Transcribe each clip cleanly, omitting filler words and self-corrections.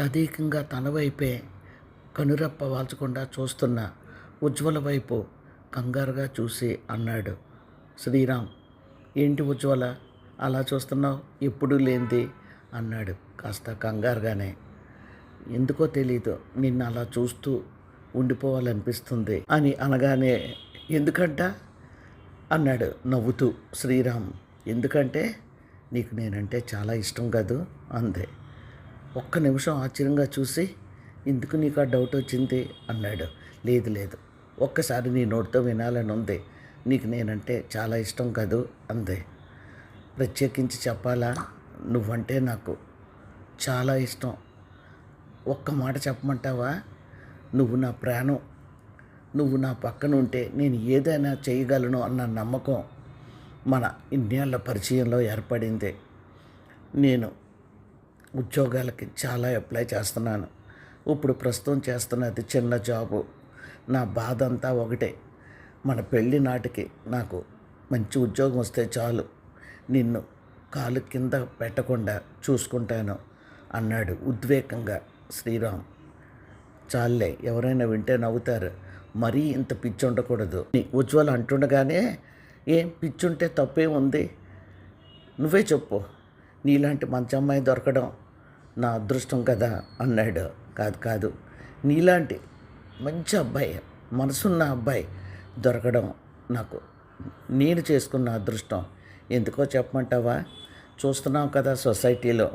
తదేకంగా తన వైపే కనురెప్ప వాల్చకుండా చూస్తున్న ఉజ్వల వైపు కంగారుగా చూసి అన్నాడు శ్రీరామ్. ఏంటి ఉజ్వల, అలా చూస్తున్నావు? ఎప్పుడూ లేనిది అన్నాడు కాస్త కంగారుగానే. ఎందుకో తెలీదు, నిన్ను అలా చూస్తూ ఉండిపోవాలనిపిస్తుంది అని అనగానే, ఎందుకంట అన్నాడు నవ్వుతూ శ్రీరామ్. ఎందుకంటే నీకు నేనంటే చాలా ఇష్టం కదూ అంతే. ఒక్క నిమిషం ఆశ్చర్యంగా చూసి, ఎందుకు నీకు ఆ డౌట్ వచ్చింది అన్నాడు. లేదు లేదు, ఒక్కసారి నీ నోటితో వినాలని ఉంది. నీకు నేనంటే చాలా ఇష్టం కదూ అందే. ప్రత్యేకించి చెప్పాలా? నువ్వంటే నాకు చాలా ఇష్టం. ఒక్క మాట చెప్పమంటావా? నువ్వు నా ప్రాణం. నువ్వు నా పక్కన ఉంటే నేను ఏదైనా చేయగలను అన్న నమ్మకం మన ఇన్నేళ్ల పరిచయంలో ఏర్పడింది. నేను ఉద్యోగాలకి చాలా అప్లై చేస్తున్నాను. ఇప్పుడు ప్రస్తుతం చేస్తున్నది చిన్న జాబు. నా బాధ అంతా ఒకటే, మన పెళ్ళి నాటికి నాకు మంచి ఉద్యోగం వస్తే చాలు, నిన్ను కాలు కింద పెట్టకుండా చూసుకుంటాను అన్నాడు ఉద్వేగంగా శ్రీరామ్. చాలే, ఎవరైనా వింటే నవ్వుతారు. మరీ ఇంత పిచ్చి ఉండకూడదు. ఉజ్వల అంటుండగానే, ఏం పిచ్చుంటే తప్పే ఉంది? నువ్వే చెప్పు. నీలాంటి మంచి అమ్మాయి దొరకడం నా అదృష్టం కదా అన్నాడు. కాదు కాదు, నీలాంటి మంచి అబ్బాయి, మనసున్న అబ్బాయి దొరకడం నాకు నేను చేసుకున్న అదృష్టం. ఎందుకో చెప్పమంటావా? చూస్తున్నావు కదా, సొసైటీలో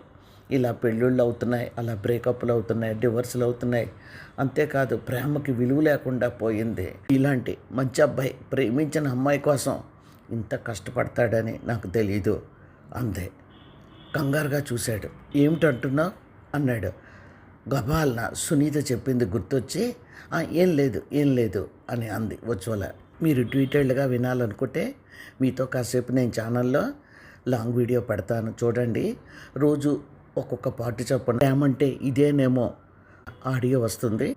ఇలా పెళ్ళిళ్ళు అవుతున్నాయి, అలా బ్రేకప్లు అవుతున్నాయి, డివోర్సులు అవుతున్నాయి. అంతేకాదు, ప్రేమకి విలువ లేకుండా పోయింది. ఇలాంటి మంచి అబ్బాయి ప్రేమించిన అమ్మాయి కోసం ఇంత కష్టపడతాడని నాకు తెలీదు అంతే. కంగారుగా చూశాడు. ఏమిటంటున్నావు అన్నాడు. గబాల్న సునీత చెప్పింది గుర్తొచ్చి, ఏం లేదు ఏం లేదు అని అంది ఉజ్వల. మీరు డీటెయిల్డ్గా వినాలనుకుంటే మీతో కాసేపు నేను ఛానల్లో లాంగ్ వీడియో పెడతాను, చూడండి. రోజు ఒక్కొక్క పార్ట్ చెప్పండి. ఏమంటే ఇదేనేమో ఆడియో వస్తుంది.